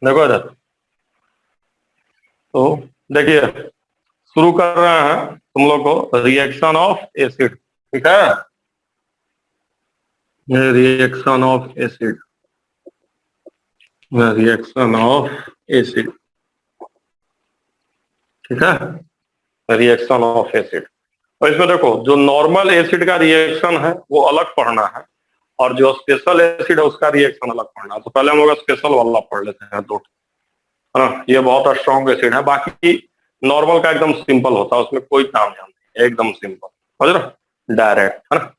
देखो इधर, तो देखिए शुरू कर रहे हैं तुम लोग को रिएक्शन ऑफ एसिड, ठीक है। ये reaction of acid, reaction of acid, ठीक है, रिएक्शन ऑफ एसिड। और इसमें देखो जो नॉर्मल एसिड का रिएक्शन है वो अलग पढ़ना है, और जो स्पेशल एसिड है उसका रिएक्शन अलग पढ़ना है। तो पहले हम लोग स्पेशल वाला पढ़ लेते हैं दो, है ना। ये बहुत स्ट्रॉन्ग एसिड है, बाकी नॉर्मल का एकदम सिंपल होता है, उसमें कोई काम नहीं, एकदम सिंपल, समझ रहे, डायरेक्ट, है ना।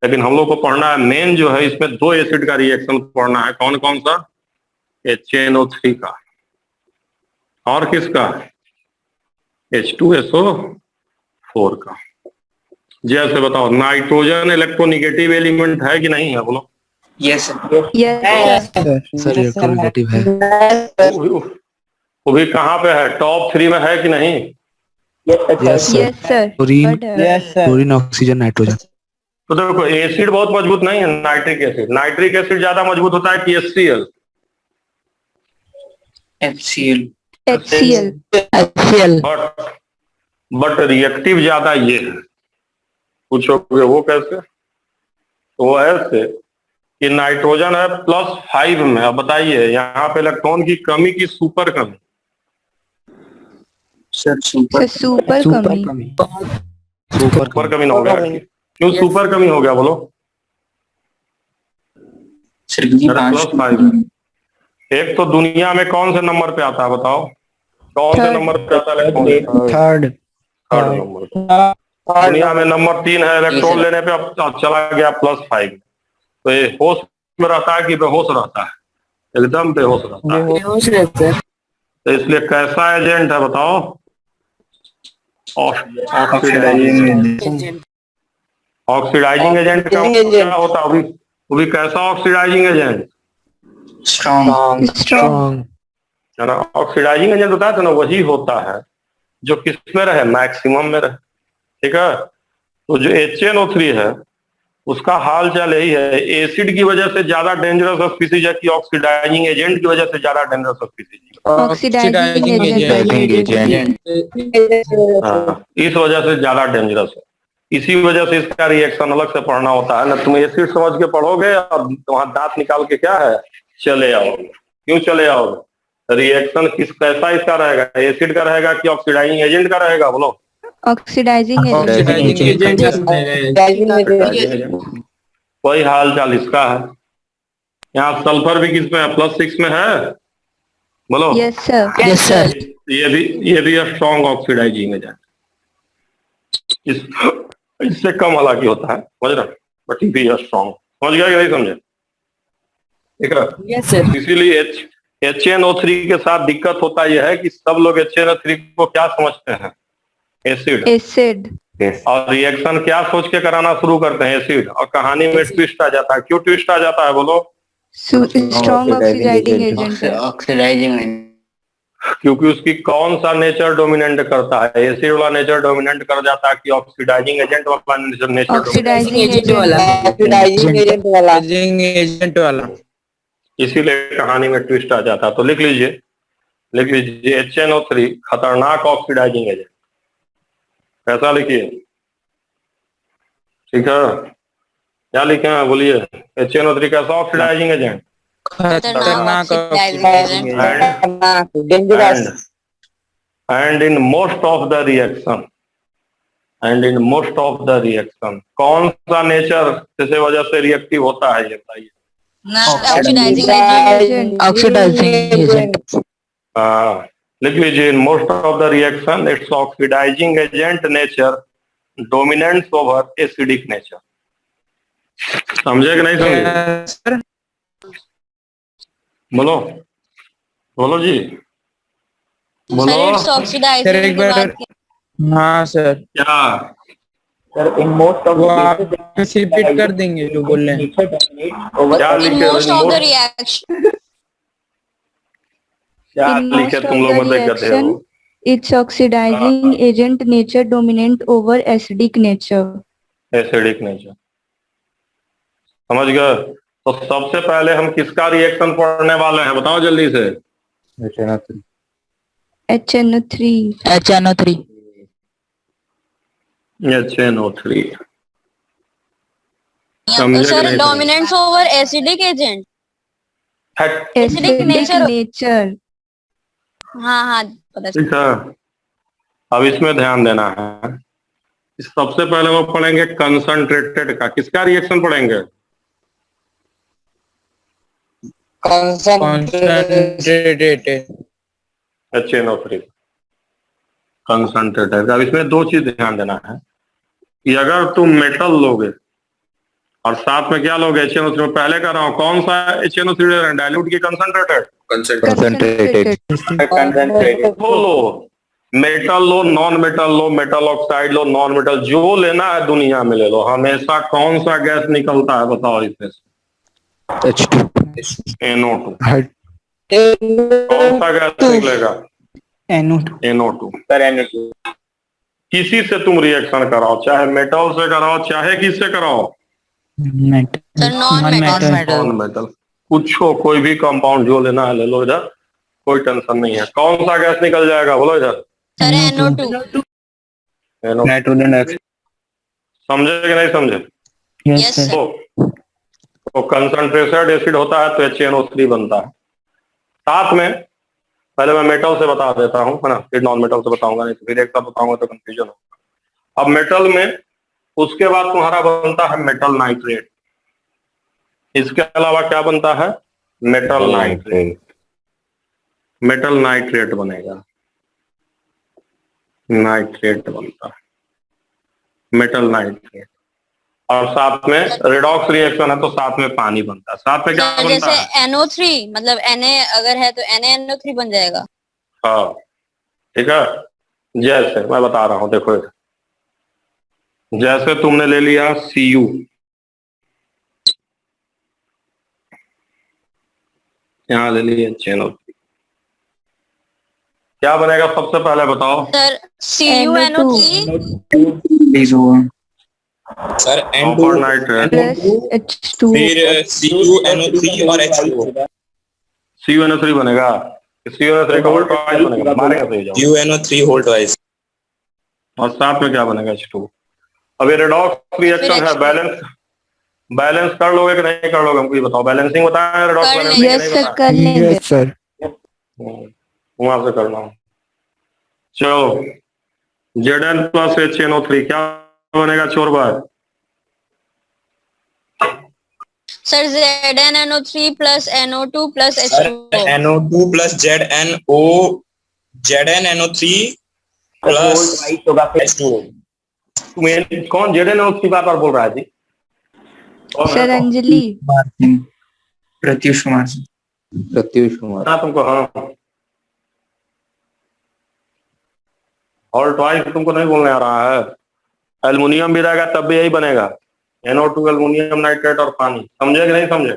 लेकिन हम लोग को पढ़ना है मेन जो है, इसमें दो एसिड का रिएक्शन पढ़ना है। कौन कौन सा? HNO3 का, और किसका? H2SO4 का। जैसे बताओ, नाइट्रोजन इलेक्ट्रोनिगेटिव एलिमेंट है कि नहीं है, बोलो। Yes sir. सर इलेक्ट्रोनेगेटिव है। वो भी कहाँ पे है? टॉप 3 में है कि नहीं? Yes sir. Chlorine, oxygen, nitrogen. तो देखो एसिड बहुत मजबूत नहीं है, नाइट्रिक एसिड। नाइट्रिक एसिड ज्यादा मजबूत होता है कि HCl? HCl। बट रिएक्टिव ज्यादा ये है। पूछोगे वो कैसे? तो वो ऐसे कि नाइट्रोजन है +5 में। अब बताइए यहाँ पे इलेक्ट्रॉन की कमी की सुपर कमी? सर सुपर कमी ना हो गया? क्यों सुपर कमी हो गया बोलो? +5 है। एक तो दुनिया में कौन से नंबर पे आता है बताओ? कौन से नंबर पे आता है? Third number. दुनिया में नंबर 3 है इलेक्ट्रॉन लेने पे, अब चला गया +5। तो ये होश में रहता है कि बेहोश रहता है? एकदम बेहोश रहता है। तो इसलिए कैसा एजेंट है बताओ? ऑक्सीडाइजिंग एजेंट का क्या होता है? वो भी कैसा oxidising agent? Strong. Oxidising agent होता है तो ना, वही होता है जो किसमें रहे? मैक्सिमम में रहे, ठीक है। तो जो HNO3 है उसका हाल चाल यही है, एसिड की वजह से ज्यादा डेंजरस स्पीसीज है कि ऑक्सीडाइजिंग एजेंट की वजह से ज्यादा डेंजरस स्पीसीज? Oxidising agent. इस वजह से ज्यादा डेंजरस है। इसी वजह से इसका रिएक्शन अलग से पढ़ना होता है ना। तुम एसिड समझ के पढ़ोगे और वहां दांत निकाल के क्या है चले आओगे। क्यों चले आओगे? रिएक्शन किस कैसा इसका रहेगा? एसिड का रहेगा कि ऑक्सीडाइजिंग एजेंट का रहेगा? बोलो। Oxidising agent. वही हाल चाल इसका है। यहाँ सल्फर भी किस में है? +6 में है, बोलो। Yes sir. ये भी स्ट्रॉन्ग ऑक्सीडाइजिंग एजेंट। इससे कम हालांकि होता है, समझ रहे, बट ये भी स्ट्रॉन्ग। समझ गया कि नहीं समझे? ठीक है। Yes sir. इसीलिए HNO3 के साथ दिक्कत होता यह है कि सब लोग HNO3 को क्या समझते हैं? एसिड। और रिएक्शन क्या सोच के कराना शुरू करते हैं? एसिड। और कहानी में ट्विस्ट आ जाता है। क्यों ट्विस्ट आ जाता है बोलो? Strong oxidising agent. क्योंकि उसकी कौन सा नेचर डोमिनेंट करता है? एसिड वाला नेचर डोमिनेंट कर जाता है कि ऑक्सीडाइजिंग एजेंट वाला नेचर? ऑक्सीडाइजिंग एजेंट वाला। इसीलिए कहानी में ट्विस्ट आ जाता है। तो लिख लीजिए HNO3 खतरनाक ऑक्सीडाइजिंग एजेंट। कैसा लिखिए? ठीक है, क्या लिखे हैं बोलिए? HNO3 कैसा ऑक्सीडाइजिंग एजेंट? खतरनाक and in most of the reaction कौन सा नेचर किसी वजह से रिएक्टिव होता है? ये बताइए। Oxidising agent. लिख लीजिए, in most of the reaction its oxidising agent nature dominants over acidic nature. समझे कि नहीं समझे? बोलो बोलो जी, बोलो। सर एक बार। हाँ सर। क्या? Sir in most of repeat कर देंगे जो बोल रहे हैं? क्या लिखे तुम लोग मतलब कहते हो? Its oxidizing agent nature dominant over acidic nature. Acidic nature, समझ गए? तो सबसे पहले हम किसका रिएक्शन पढ़ने वाले हैं बताओ जल्दी से? HNO3. HNO3. HNO3 समझे कि सर नहीं समझे? डोमिनेंस ओवर एसिडिक एजेंट, हट, एसिडिक नेचर। नेचर. हाँ हाँ पता चला। ठीक है, अब इसमें ध्यान देना है। सबसे पहले वो पढ़ेंगे कंसंट्रेटेड का, किसका रिएक्शन पढ़ेंगे? Concentrated. HNO3 concentrated. अब इसमें दो चीज ध्यान देना है कि अगर तुम मेटल लोगे और साथ में क्या लोगे, HNO3 में पहले कर रहा हूँ, कौन सा HNO3 ले रहे हैं, डाइल्यूट की कंसंट्रेटेड? Concentrated. वो लो, मेटल लो, नॉन मेटल लो, मेटल ऑक्साइड लो, नॉन मेटल, जो लेना है दुनिया में ले लो। हमेशा कौन सा गैस निकलता है बताओ इसमें से? H2. NO2। Hyd- कौन सा गैस निकलेगा? NO2. NO2। Sir, NO2. किसी से तुम रिएक्शन कराओ, चाहे मेटल से कराओ, चाहे किससे कराओ, Metal. Sir non metal. Non metal, पूछो कोई भी कंपाउंड जो लेना है ले लो इधर, कोई टेंशन नहीं है। कौन सा गैस निकल जाएगा बोलो इधर? Sir NO2। Nitrogen dioxide. समझे कि नहीं समझे? Yes sir. तो कंसंट्रेटेड एसिड होता है तो HNO3 बनता है। साथ में पहले मैं मेटल से बता देता हूँ, है ना, फिर नॉन मेटल से बताऊंगा, नहीं तो फिर एक साथ बताऊंगा तो कंफ्यूजन होगा। अब मेटल में उसके बाद तुम्हारा बनता है मेटल नाइट्रेट। इसके अलावा क्या बनता है? Metal nitrate. मेटल नाइट्रेट बनेगा, नाइट्रेट बनता है मेटल नाइट्रेट। और साथ में रेडॉक्स रिएक्शन है तो साथ में पानी बनता है। साथ में क्या सर बनता जैसे है? NO3 मतलब Na अगर है तो NaNO3 बन जाएगा। हाँ ठीक है, जैसे मैं बता रहा हूँ, देखो इधर, जैसे तुमने ले लिया Cu, यहाँ ले लिया HNO3, क्या बनेगा सबसे पहले बताओ? Sir CuNO3 Please over. Sir copper nitrate, Plus H2O. फिर CuNO3 और H2O। CuNO3 बनेगा, CuNO3 का होल्ड ट्वाइस बनेगा, मारेगा तो ही जाओ। CuNO3 whole twice. और साथ में क्या बनेगा? H2। अब ये रेडॉक्स रिएक्शन है, बैलेंस बैलेंस कर लोगे कि नहीं कर लोगे, हमको ये बताओ। बैलेंसिंग बताया है, रेडॉक्स कर बैलेंसिंग लेंगे। Yes sir, कर लेंगे. Yes, sir. वहां से करना हो। चलो, Zn प्लस HNO3 क्या बनेगा चोर भाई? Sir ZnNO3 plus NO2 plus sir H2O। NO2 plus ZnNO3 plus H2O। तुम्हें कौन Zn की बात और बोल रहा है जी? कौन है? Sir अंजलि. प्रत्युष कुमार सिंह। प्रत्युष कुमार. हाँ तुमको, हाँ और ट्वाइस तुमको नहीं बोलने आ रहा है। एल्युमिनियम भी रहेगा तब भी यही बनेगा, NO2 एल्युमिनियम नाइट्रेट और पानी। समझे कि नहीं समझे?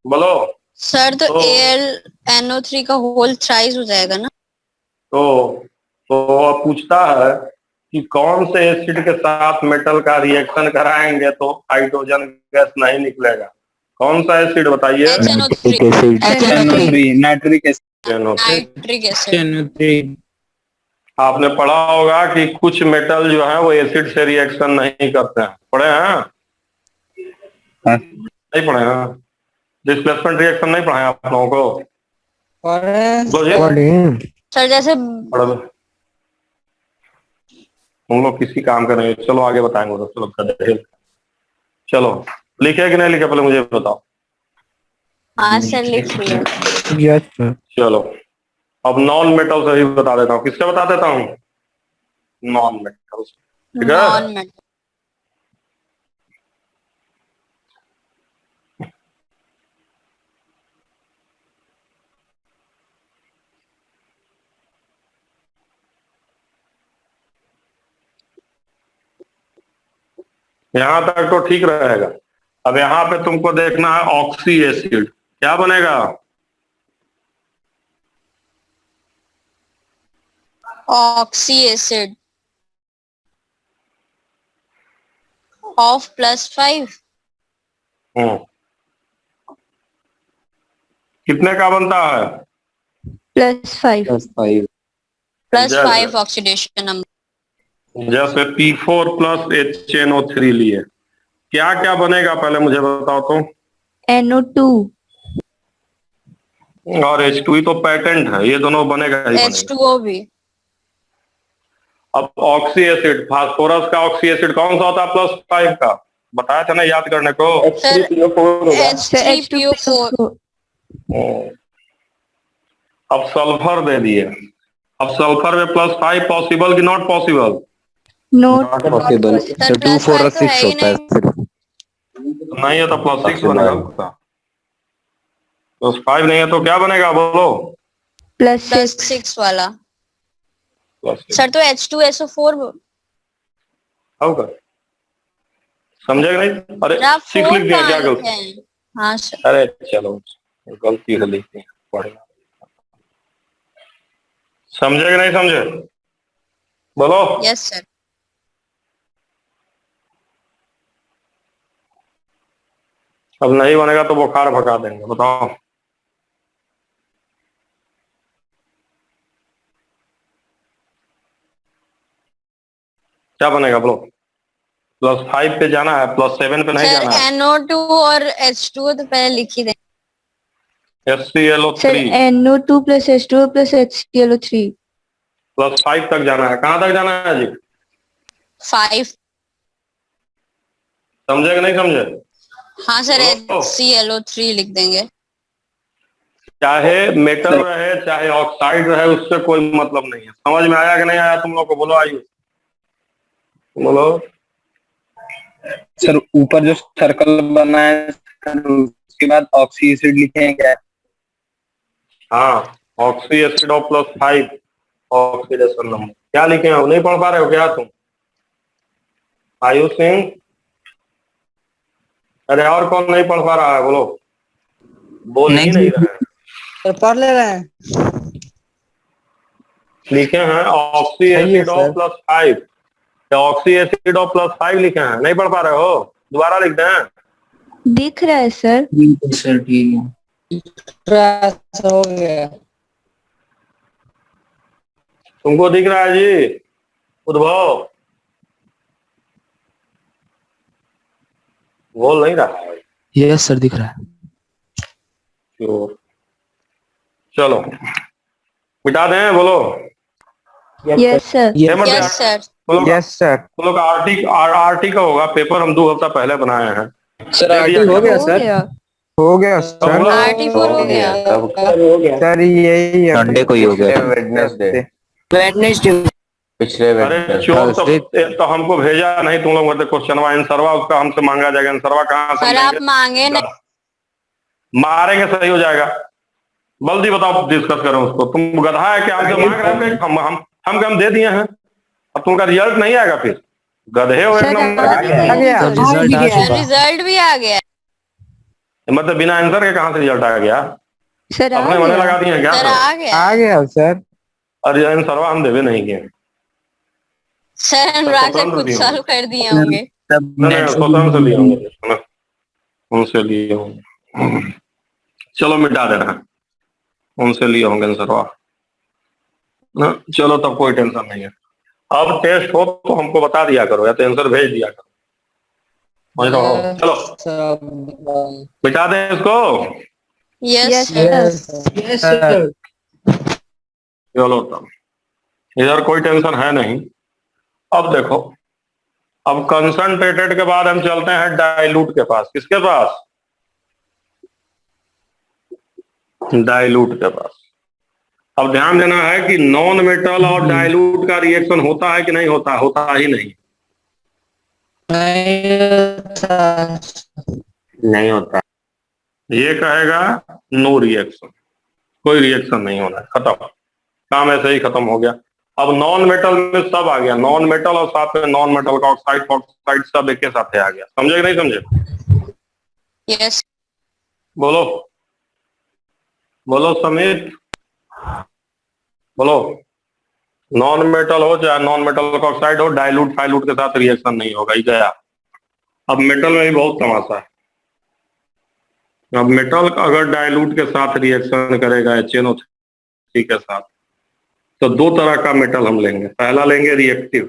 बोलो। सर तो AlNO3 का होल थ्राइस हो जाएगा ना। तो अब पूछता है कि कौन से एसिड के साथ मेटल का रिएक्शन कराएंगे तो हाइड्रोजन गैस नहीं निकलेगा? कौन सा एसिड बताइए? HNO3 nitric acid. Nitric acid. NO3। आपने पढ़ा होगा कि कुछ मेटल जो है वो एसिड से रिएक्शन नहीं करते हैं, पढ़े हैं? नहीं पढ़े हैं? डिस्प्लेसमेंट रिएक्शन नहीं पढ़े आप लोगों को? सर जैसे हम लोग किसी काम का नहीं, चलो आगे बताएंगे तो। चलो चलो, लिखे कि नहीं लिखे पहले मुझे बताओ। हाँ सर लिख लिया। Yes, sir. चलो, अब नॉन मेटल से ही बता देता हूँ। किससे बता देता हूँ? नॉन मेटल, ठीक है? Non metal. यहां तक तो ठीक रहेगा। अब यहाँ पे तुमको देखना है ऑक्सी एसिड, क्या बनेगा? Oxy acid of +5। कितने का बनता है? +5. +5. +5 ऑक्सीडेशन नंबर। जैसे P4 प्लस HNO3 लिए, क्या क्या बनेगा पहले मुझे बताओ तो। NO2. और H2 तो पैटेंट है, ये दोनों बनेगा ही बनेगा। H2O भी। अब ऑक्सी एसिड, फास्फोरस का ऑक्सी एसिड कौन सा होता है +5 का, बताया था ना याद करने को। Sir Sir, H3PO4। अब सल्फर दे दिए, अब सल्फर में +5 पॉसिबल कि not possible. Not possible. Sir तो 2 4 और +5 तो है 6 ही होता है नहीं। सिर्फ। नहीं है तो +6 बनेगा उसका। +5 नहीं है तो क्या बनेगा बोलो। +6. +6 वाला। +6 सर तो H2SO4 होगा, समझे कि नहीं। अरे आप 6 4 लिख दिया कहाँ क्या लिखे गलती। हैं? हाँ सर। अरे चलो गलती है लिखी पढ़ना, समझे कि नहीं समझे बोलो। Yes sir. अब नहीं बनेगा तो बुखार भगा देंगे, बताओ। क्या बनेगा बोलो। +5 पे जाना है, +7 पे नहीं सर जाना है। NO2 और H2O तो पहले लिख ही दें। Sir, HClO3 NO2 plus H2O plus HClO3. +5 तक जाना है, कहाँ तक जाना है जी, 5। समझे कि नहीं समझे। हाँ सर बोलो। HClO3 लिख देंगे। चाहे मेटल रहे चाहे ऑक्साइड रहे, उससे कोई मतलब नहीं है। समझ में आया कि नहीं आया तुम लोग को, बोलो आयु बोलो। सर ऊपर जो सर्कल बना है सर, उसके बाद ऑक्सी एसिड लिखेंगे क्या? हाँ, ऑक्सी एसिड और +5 ऑक्सीडेशन नंबर, क्या लिखे हैं नहीं पढ़ पा रहे हो क्या तुम आयुष सिंह। अरे और कौन नहीं पढ़ पा रहा है बोलो, बोल ही नहीं रहे हैं। पढ़ ले रहे हैं। लिखे हैं ऑक्सी एसिड और +5, ऑक्सी एसिड और +5 लिखे हैं, नहीं पढ़ पा रहे हो, दोबारा लिख दें। दिख रहा है सर। सर ठीक है। हो गया। तुमको दिख रहा है जी उद्भव, बोल नहीं रहा है। यस सर दिख रहा है। श्योर। चलो मिटा दें बोलो। Yes sir. Yes sir. Yes sir. तुम लोग आरटी का होगा पेपर, हम 2 हफ्ता पहले बनाए हैं। सर दे दिया हो गया हो सर। गया। हो गया कब सर। हुआ? RT4 हो गया। हो गया। सर यही है, संडे को ही हो गया। वेडनेसडे। वेडनेसडे। पिछले अरे चोर तो हमको भेजा नहीं तुम लोग, क्वेश्चन आंसरवा उसका हमसे मांगा जाएगा, आंसरवा कहाँ से सर आप लेंगे? मांगे नहीं। मारेंगे सही हो जाएगा, जल्दी बताओ डिस्कस करो उसको। तुम गधा है क्या, हमसे मांग रहे थे, हम दे दिए हैं, अब तुमका रिजल्ट नहीं आएगा फिर, गधे हो सर एकदम। आ गया result। रिजल्ट भी आ गया। मतलब बिना आंसर के कहाँ से रिजल्ट आ गया, सर आ अपने मने गया। लगा दिए क्या सर आ गया। आ गया सर। और आंसरवा हम देवे नहीं किए। सर अनुराग सर स्वतंत्र खुद भी सॉल्व कर दिए होंगे। नहीं स्वतंत्र से लिए होंगे, उनसे लिए होंगे। चलो मिटा देना, उनसे लिए होंगे आंसरवा ना। चलो तब कोई टेंशन नहीं है। अब टेस्ट हो तो हमको बता दिया करो या तो आंसर भेज दिया करो, समझ रहे हो। चलो मिटा दें इसको। Yes Yes sir. sir. चलो तब इधर कोई टेंशन है नहीं। अब देखो, अब कंसंट्रेटेड के बाद हम चलते हैं डाइल्यूट के पास। किसके पास, डाइल्यूट के पास। अब ध्यान देना है कि नॉन मेटल और डाइल्यूट का रिएक्शन होता है कि नहीं होता, होता ही नहीं, नहीं होता। ये कहेगा नो रिएक्शन, कोई रिएक्शन नहीं होना है, खत्म, काम ऐसे ही खत्म हो गया। अब नॉन मेटल में सब आ गया, नॉन मेटल और साथ में नॉन मेटल का ऑक्साइड सब एक के साथ आ गया। समझे कि नहीं समझे यस। बोलो, बोलो समीर बोलो। नॉन मेटल हो चाहे नॉन मेटल का ऑक्साइड हो, डाइल्यूट फाइल्यूट के साथ रिएक्शन नहीं होगा, ही गया। अब मेटल में भी बहुत तमाशा है। अब मेटल अगर डाइल्यूट के साथ रिएक्शन करेगा HNO3 C के साथ। तो दो तरह का मेटल हम लेंगे, पहला लेंगे रिएक्टिव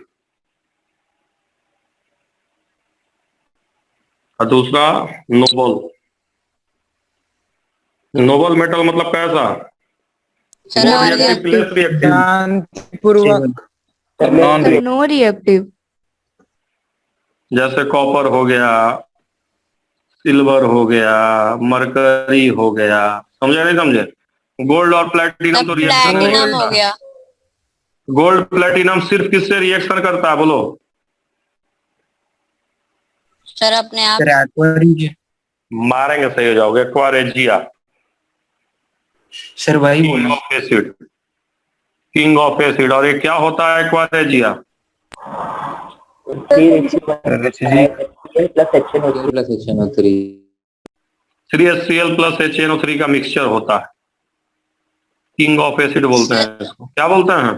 और दूसरा नोबल। नोबल मेटल मतलब कैसा? सर नो आ गया। Reactive, less reactive. शांतिपूर्वक नॉन नो रिएक्टिव। जैसे कॉपर हो गया, सिल्वर हो गया, मरकरी हो गया, समझे नहीं समझे? गोल्ड और प्लेटिनम तो रिएक्शन नहीं प्लैटिनम हो करता। गया। गोल्ड प्लेटिनम सिर्फ किससे रिएक्शन करता है बोलो? सर अपने आप। मारेंगे सही हो जाओगे। एक्वारेजिया, सर वही किंग बोला। Of acid, king of acid. और ये क्या होता है एक्वारेजिया? CH3 प्लस HNO3 का मिक्सचर होता है। किंग ऑफ एसिड बोलते हैं इसको। क्या बोलते हैं?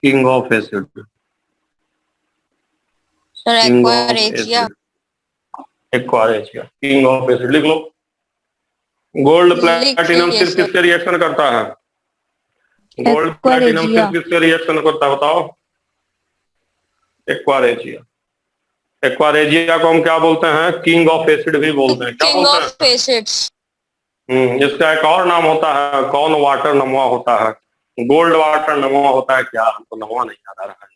King of acid. Sir king of aqua regia. Acid, aqua regia, king of acid लिख लो। गोल्ड प्लेटिनम लिखिए सिर्फ सर। किससे रिएक्शन करता है? Gold platinum aqua regia. सिर्फ किससे रिएक्शन करता है बताओ? एक्वारेजिया। एक्वारेजिया को हम क्या बोलते हैं? किंग ऑफ एसिड भी बोलते हैं। क्या किंग बोलते हैं? Of acids. इसका एक और नाम होता है, कौन वाटर नमवा होता है। गोल्ड वाटर नमवा होता है क्या? हमको नमवा नहीं याद आ रहा है।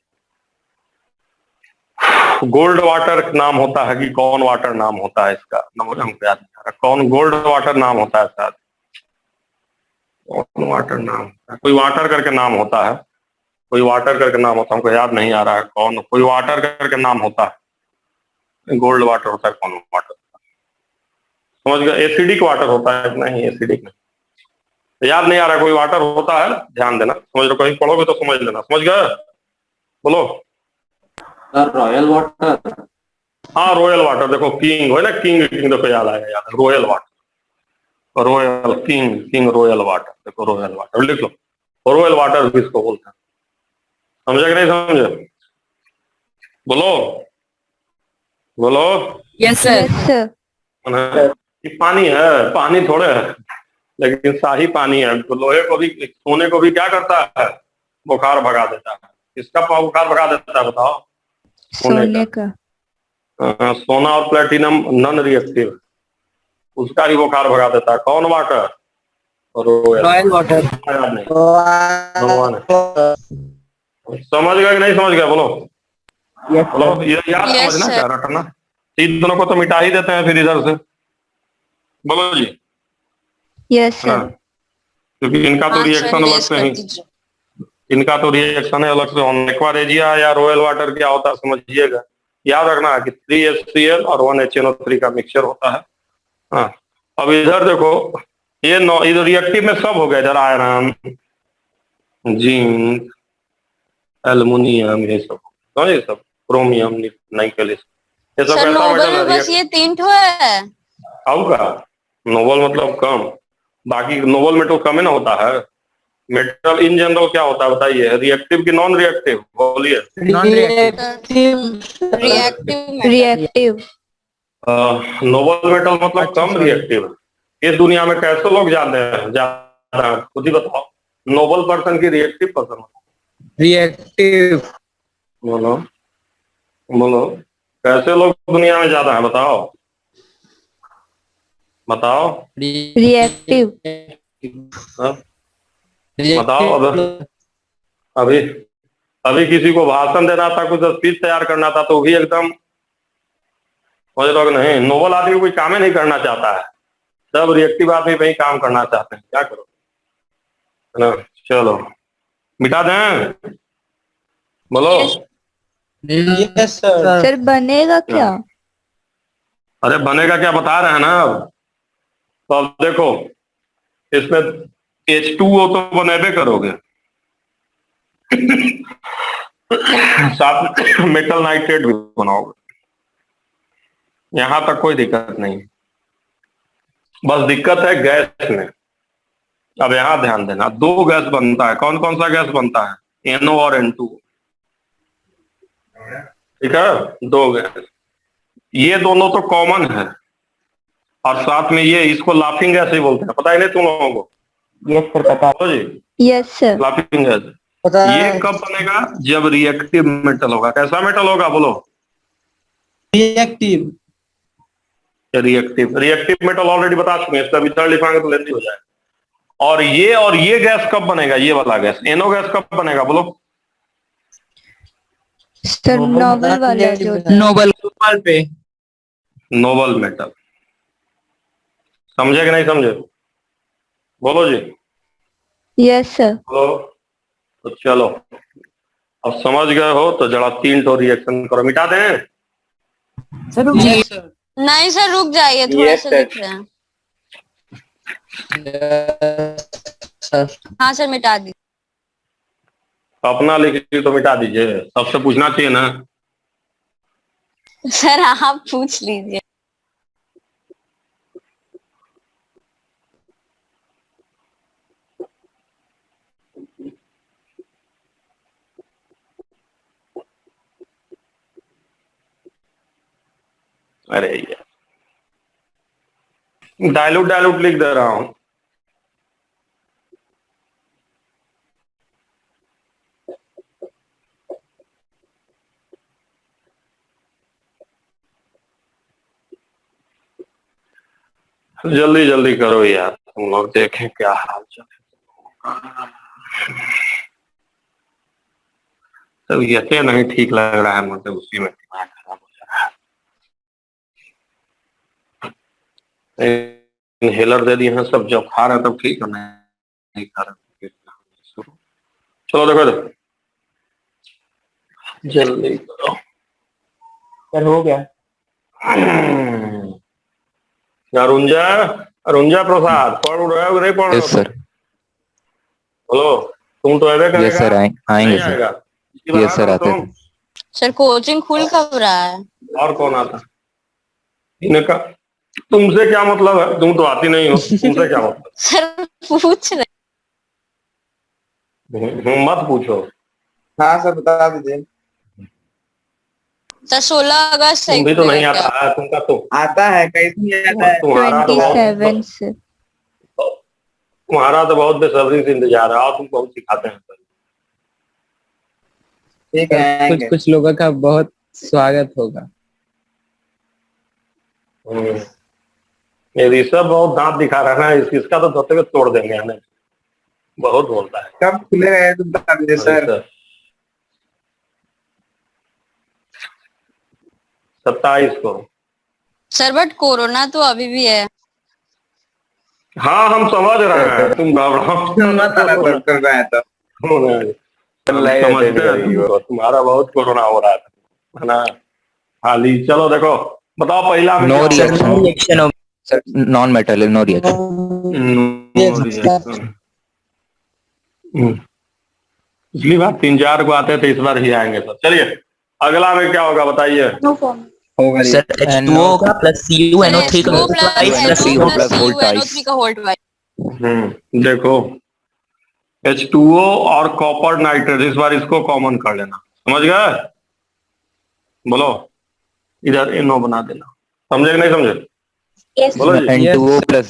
गोल्ड वाटर नाम होता है कि कौन वाटर नाम होता है इसका? नमवा हमको याद नहीं आ रहा। कौन गोल्ड वाटर नाम होता है शायद। कौन वाटर नाम होता है? कोई वाटर करके नाम होता है, कोई वाटर करके नाम होता है, हमको याद नहीं आ रहा है कौन। कोई वाटर करके नाम होता है। गोल्ड वाटर होता है, कौन वाटर? समझ गए? एसिडिक वाटर होता है। नहीं, एसिडिक नहीं, याद नहीं आ रहा। कोई वाटर होता है, ध्यान देना। समझ लो, कहीं पढ़ोगे तो समझ लेना। समझ गए? बोलो। Royal water. हाँ, रॉयल वाटर। देखो किंग हो ना, किंग, किंग देखो याद आएगा, याद। Royal water, royal king, king royal water. देखो रॉयल वाटर लिख लो। रॉयल वाटर किसको बोलते हैं? समझे कि नहीं समझे? बोलो बोलो। Yes sir. Yes sir. ये पानी है, पानी थोड़े है, लेकिन शाही पानी है। तो लोहे को भी, सोने को भी क्या करता है? बुखार भगा देता है। किसका बुखार भगा देता है बताओ? सोने का। सोना और प्लेटिनम नॉन रिएक्टिव, उसका ही बुखार भगा देता है। कौन वाटर? Royal water. याद नहीं, भगवान है। समझ गया कि नहीं समझ गया? बोलो बोलो। ये याद Yes, समझना, sir. क्या रटना। इन दोनों को तो मिटा ही देते हैं फिर इधर से। बोलो जी। यस हाँ, सर। क्योंकि इनका तो हाँ सर, रिएक्शन अलग रेस से कर ही, दीजिए। इनका तो रिएक्शन है अलग से। एक्वारेजिया या रॉयल वाटर क्या होता है समझिएगा। याद रखना है कि 3HCl और 1HNO3 का मिक्सचर होता है। हाँ, अब इधर देखो, ये इधर रिएक्टिव में सब हो गया। इधर आयरन, जिंक, एल्युमिनियम, ये सब समझे, सब क्रोमियम, निकल, ये सब सर कैसा नोबल मेटल में है? बस ये 3 ठो है। का नोबल मतलब कम, बाकी नोबल मेटल कम ही ना होता है। मेटल इन जनरल क्या होता है बताइए? रिएक्टिव की नॉन रिएक्टिव? बोलिए। Reactive reactive. नोबल मेटल मतलब कम रिएक्टिव। इस दुनिया में कैसे लोग जानते हैं, ज्यादा खुद ही बताओ। नोबल पर्सन की रिएक्टिव पर्सन? रिएक्टिव। बोलो बोलो, कैसे लोग दुनिया में ज्यादा है बताओ? बताओ। रिएक्टिव। हाँ? बताओ। अब अभी अभी किसी को भाषण देना था, कुछ स्पीच तैयार करना था, तो भी एकदम, समझ रहे हो कि नहीं? नोबल आदमी कोई काम ही नहीं करना चाहता है, सब रिएक्टिव आदमी पे ही काम करना चाहते हैं। क्या करो, है ना? चलो मिटा दें। बोलो। Yes sir. सर बनेगा क्या? अरे बनेगा क्या बता रहे हैं ना। अब तो अब देखो, इसमें H2O तो बनेबे करोगे, साथ में मेटल नाइट्रेट भी बनाओगे। यहां तक कोई दिक्कत नहीं, बस दिक्कत है गैस में। अब यहां ध्यान देना, दो गैस बनता है। कौन कौन सा गैस बनता है? NO और N2। ठीक है, दो गैस। ये दोनों तो कॉमन है, और साथ में ये, इसको लाफिंग गैस ही बोलते हैं। पता ही नहीं तुम लोगों को? यस सर पता बोलो जी, Yes, sir. Laughing gas. पता ये है। कब बनेगा? जब रिएक्टिव मेटल होगा। कैसा मेटल होगा बोलो? Reactive. Reactive. Reactive metal already बता चुके हैं, इसका वितरण लिखाएंगे तो लेंदी हो जाएगा। और ये गैस कब बनेगा? ये वाला गैस NO गैस कब बनेगा बोलो? Sir, novel वाला जो था। नोबल पे। Nobel metal. समझे कि नहीं समझे? बोलो जी। Yes, sir. बोलो। तो चलो, अब समझ गए हो तो जरा 3 ठो रिएक्शन करो। मिटा दें? Yes sir. नहीं सर, रुक जाइए, थोड़ा Yes, सा sir. लिख रहे हैं। हाँ सर, मिटा दी। अपना लिख ली तो मिटा दीजिए, सबसे पूछना चाहिए ना। सर आप पूछ लीजिए। अरे यार, डायलूट लिख दे रहा हूं। जल्दी जल्दी करो यार, तुम लोग देखें क्या हाल चल है। तो ये नहीं ठीक लग रहा है मुझे, उसी में दिमाग खराब हो जा रहा है। इनहेलर दे दिए हैं सब, जब खा रहे हैं तब ठीक है, नहीं खा रहे शुरू। चलो देखो जल्दी करो। सर हो गया। अरुंजा अरुंजा प्रसाद पढ़ रहे हो नहीं पढ़ रहे हो? सर। बोलो, तुम तो ऐसे करेगा? यस सर, आएंगे नहीं सर। आएगा? यस सर, आते थे। सर कोचिंग खुल कब रहा है? और कौन आता? इनका तुमसे क्या मतलब है? तुम तो आती नहीं हो, तुमसे क्या मतलब? सर पूछ रहे। मत पूछो। हाँ सर बता दीजिए। सर 16 अगस्त से तुम भी तो नहीं खुलेगा आता है, तुमका तो आता है, कैसे नहीं आता है? तुम्हारा तो 27, sir. तुम्हारा तो बहुत बेसब्री से इंतजार है, और तुम बहुत सिखाते हैं। ठीक है कुछ आएंगे। कुछ लोगों का बहुत स्वागत होगा। ये ऋषभ बहुत दांत दिखा रहा है, इसका तो धोते हुए तोड़ देंगे हमें, बहुत बोलता है। कब खुले रहे तो बता दीजिए सर। 27 को। सर, बट कोरोना तो अभी भी है। हाँ हम समझ रहे हैं, तुम घबराओ मत आना सर कर रहा है तो। समझते हैं तुम्हारा बहुत कोरोना हो रहा है ना। हाली चलो देखो, बताओ पहला में नो क्या होगा? रिएक्शन सर, नॉन मेटल है, नो रिएक्शन। पिछली बार 3-4 को आते थे, इस बार ही आएंगे सब। चलिए अगला में क्या होगा बताइए? होगा सर H2O का प्लस CuNO3 का H2O plus CO plus whole twice. CuNO3 का होल ट्वाइस। देखो H2O और कॉपर नाइट्रेट, इस बार इसको कॉमन कर लेना, समझ गए? बोलो, इधर NO बना देना। समझे कि नहीं समझे? बोलो जी। N2O plus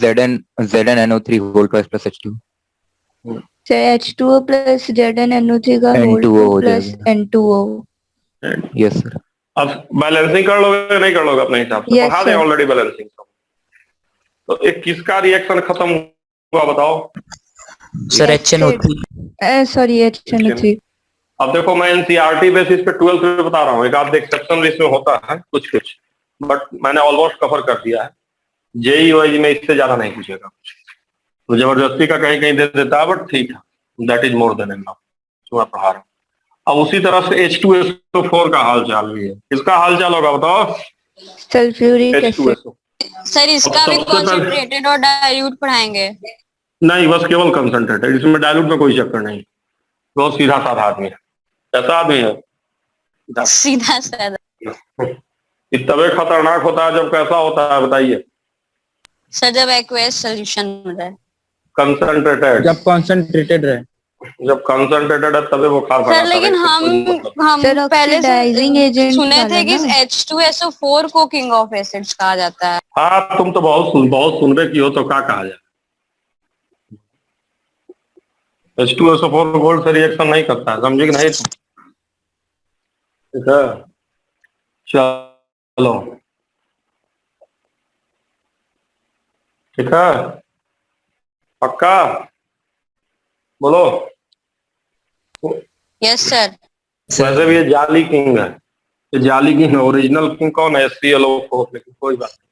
ZnNO3 whole twice plus H2O। Sir, H2O plus ZnNO3 का whole N2O हो plus जाएगा। N2O. Yes sir. अब बैलेंसिंग कर लोगे नहीं कर लोगे अपने हिसाब से? Yes, पढ़ा दें sir. Already balancing. तो एक किसका रिएक्शन खत्म हुआ बताओ? Sir HNO3। Sorry, HNO3. अब देखो मैं एनसीईआरटी बेसिस पे 12th में बता रहा हूँ, एक आध एक्सेप्शन इसमें होता है कुछ कुछ, बट मैंने ऑलमोस्ट कवर कर दिया है। जेई वाई में इससे ज्यादा नहीं पूछेगा, तो जबरदस्ती का कहीं कहीं दे देता है, बट ठीक है, that is more than enough. मैं पढ़ा रहा हूँ। अब उसी तरह से H2SO4 का हाल चाल भी है। किसका हाल चाल होगा बताओ? Sulfuric acid. H2SO। सर इसका भी सबसे पहले- कॉन्सेंट्रेटेड और डाइल्यूट पढ़ाएंगे। नहीं, बस केवल कंसंट्रेटेड, इसमें डायलूट में कोई चक्कर नहीं। बहुत सीधा साधा आदमी है। कैसा आदमी है? सीधा साधा। तबे खतरनाक होता है जब कैसा होता है बताइए? सर जब एक्वेस सोल्यूशन हो जाए। कंसंट्रेटेड। जब कॉन्सेंट्रेटेड रहे। जब कंसंट्रेटेड है तबे वो खा सर लेकिन हम Sir, पहले oxidizing से agent सुने थे वाला कि ना? H2SO4 को किंग ऑफ एसिड्स कहा जाता है। हाँ तुम तो बहुत सुनबे की हो, तो क्या कहा जाए? H2SO4 गोल्ड से रिएक्शन नहीं करता है, समझे कि नहीं तुम? ठीक है, चलो ठीक है, पक्का बोलो। Yes sir. वैसे भी ये जाली किंग है, ये जाली किंग है। ओरिजिनल किंग कौन है? HClO4, लेकिन कोई बात नहीं।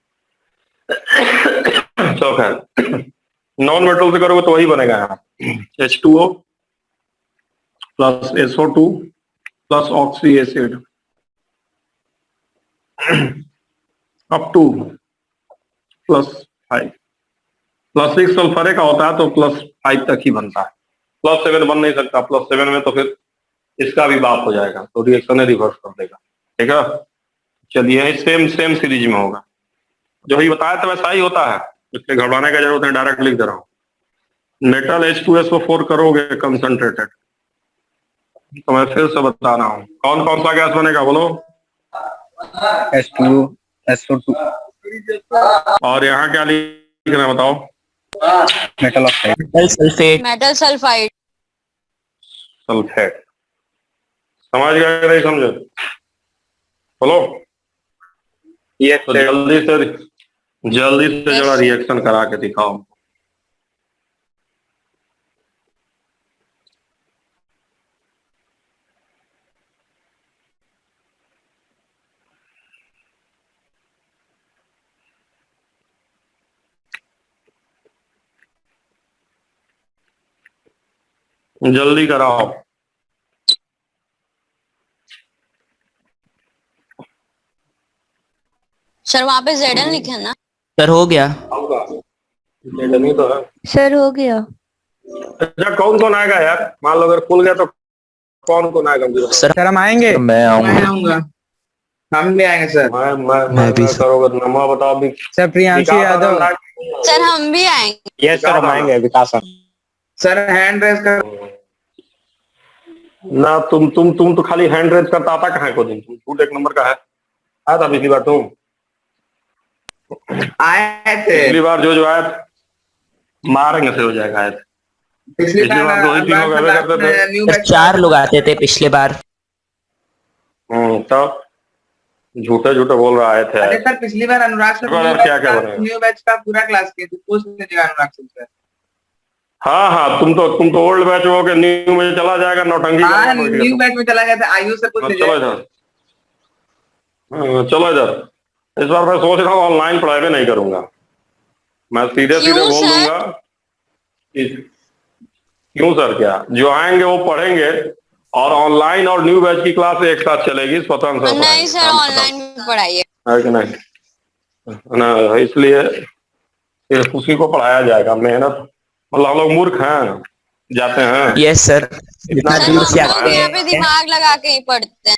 तो खैर नॉन मेटल से करोगे तो वही बनेगा यहाँ, H2O plus SO2 plus oxy acid up to +5। +6 sulphur का होता है तो +5 तक ही बनता है, +7 बन नहीं सकता। +7 में तो फिर इसका भी बाप हो जाएगा, तो रिएक्शन रिवर्स कर देगा। ठीक है, चलिए सेम सेम सीरीज में होगा, जो ही बताया था वैसा ही होता है, इसलिए घबराने का जरूरत नहीं, डायरेक्ट लिख दे रहा हूँ। मेटल H2SO4 करोगे कंसंट्रेटेड, तो मैं फिर से बता रहा हूँ कौन कौन सा गैस बनेगा बोलो। H2O SO2 और यहाँ क्या लिखना है बताओ? Metal oxide metal sulphide. Sulphate. समझ गए कि नहीं समझे? बोलो। ये तो जल्दी से जरा रिएक्शन करा के दिखाओ। जल्दी कराओ। सर वहाँ पे Zn लिखे हैं ना? सर हो गया। नहीं तो है। सर हो गया। अच्छा कौन कौन आएगा यार? मान लो अगर खुल गया तो कौन कौन आएगा? सर हम आएंगे। तो मैं आऊंगा। आऊंगा। हम भी आएंगे सर। मैं भी करोगे नाम बताओ भी। सर प्रियांशु यादव। सर हम भी आएंगे। यस सर हम आएंगे विकास सर हैंड रेस कर। ना तुम तो खाली हैंड रेज करता आता कहाँ को दिन? तुम झूठ एक नंबर का है। आया था पिछली बार तुम? आए थे पिछली बार जो आया था, मारेंगे से हो जाएगा। आए थे पिछली बार दो ही तीनों गए करते थे। 4 लोग आते थे पिछले बार। तब झूठे झूठे बोल रहा आए थे। अरे सर पिछली बार अनुराग सर क्या क्या बनेगा? न्यू बैच का पूरा क्लास किए थे, पूछ लीजिएगा अनुराग सर। हाँ तुम तो ओल्ड बैच हो के न्यू में चला जाएगा नौटंकी। हाँ न्यू बैच में चला गया था, आयु से पूछ लीजिए। चलो इधर, चलो इधर। इस बार मैं सोच रहा हूँ ऑनलाइन पढ़ाई भी नहीं करूंगा, मैं सीधे सीधे बोल दूंगा। क्यों सर? क्या जो आएंगे वो पढ़ेंगे और ऑनलाइन और न्यू बैच की क्लास एक साथ चलेगी स्वतंत्र। नहीं सर ऑनलाइन भी पढ़ाइए। है कि नहीं ना? इसलिए सिर्फ उसी को पढ़ाया जाएगा। मेहनत मतलब हम लोग मूर्ख हैं, जाते हैं। यस सर इतना सर दूर हम से लोग यहाँ पे दिमाग लगा के ही पढ़ते हैं।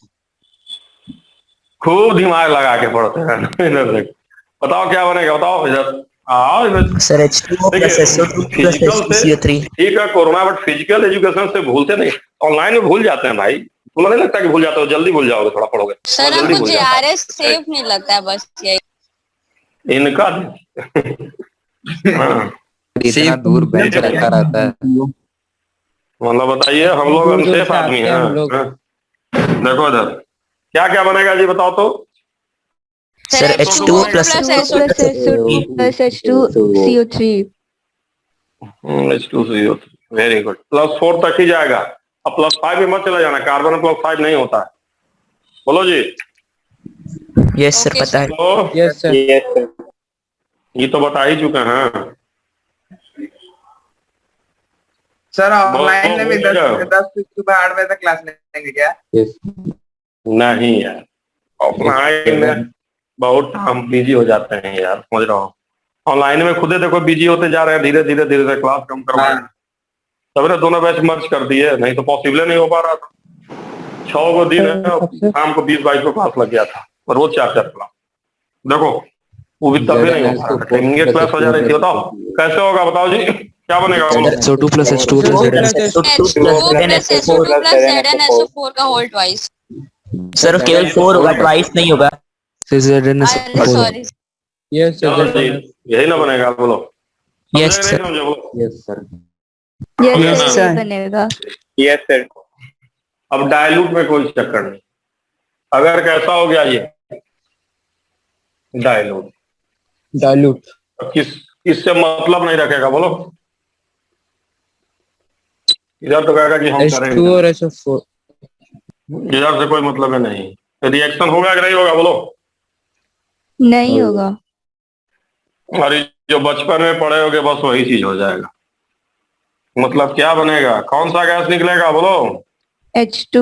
खूब दिमाग लगा के पढ़ते हैं। इधर देख, बताओ क्या बनेगा? बताओ इधर आओ इधर। Sir H2O + SO2 + HCO3। ठीक है कोरोना, बट फिजिकल एजुकेशन से भूलते नहीं, ऑनलाइन में भूल जाते हैं भाई। तुम्हें नहीं लगता कि भूल जाते हो? जल्दी भूल जाओगे, थोड़ा पढ़ोगे सर हमको JRS सेफ नहीं लगता है, बस यही। इनका इतना दूर बेंच रखा रहता है। मतलब बताइए, हम लोग अनसेफ आदमी हैं। देखो इधर क्या क्या बनेगा जी, बताओ तो। Sir H2O + SO2 + H2CO3। H2CO3 very good. +4 तक ही जाएगा, अब +5 में मत चला जाना। कार्बन में +5 नहीं होता है। बोलो जी। यस सर पता है। तो यस सर। ये तो बता ही चुके हैं सर ऑनलाइन में भी 10 10 सुबह 8 बजे तक क्लास लेंगे क्या? नहीं यार, ऑफलाइन में बहुत हम बिजी हो जाते हैं यार, समझ रहा हूँ। ऑनलाइन में खुदे देखो बिजी होते जा रहे हैं, धीरे धीरे धीरे धीरे क्लास कम करवा रहे हैं। तब ने दोनों बैच मर्ज कर दिए, नहीं तो पॉसिबल नहीं हो पा रहा था। 6 को दिन है, शाम को 20-22 को क्लास लग गया था, और रोज 4-4 क्लास। देखो वो भी तब भी नहीं हो पा रहा था, टाइमिंग क्लास हो जा रही थी। बताओ कैसे होगा? बताओ जी क्या बनेगा? बोलो। SO2 + H2O + H2O + ZnSO4 का होल ट्वाइस। सर केवल 4 होगा, ट्वाइस नहीं होगा। सॉरी। यस चलो जी, यही ना बनेगा? बोलो। यस समझे कि नहीं समझे? बोलो। Yes sir. Yes Yes, sir, sir. ये बनेगा। Yes sir. अब डायलूट में कोई चक्कर नहीं। अगर कैसा हो गया ये डायलूट, डाइल्यूट। किससे मतलब नहीं रखेगा बोलो। इधर तो कहेगा कि हम H2 करेंगे, और HF4। इधर से कोई मतलब है नहीं। रिएक्शन होगा कि नहीं होगा बोलो। नहीं होगा। अरे जो बचपन में पढ़े होगे बस वही चीज हो जाएगा। मतलब क्या बनेगा, कौन सा गैस निकलेगा बोलो। H2।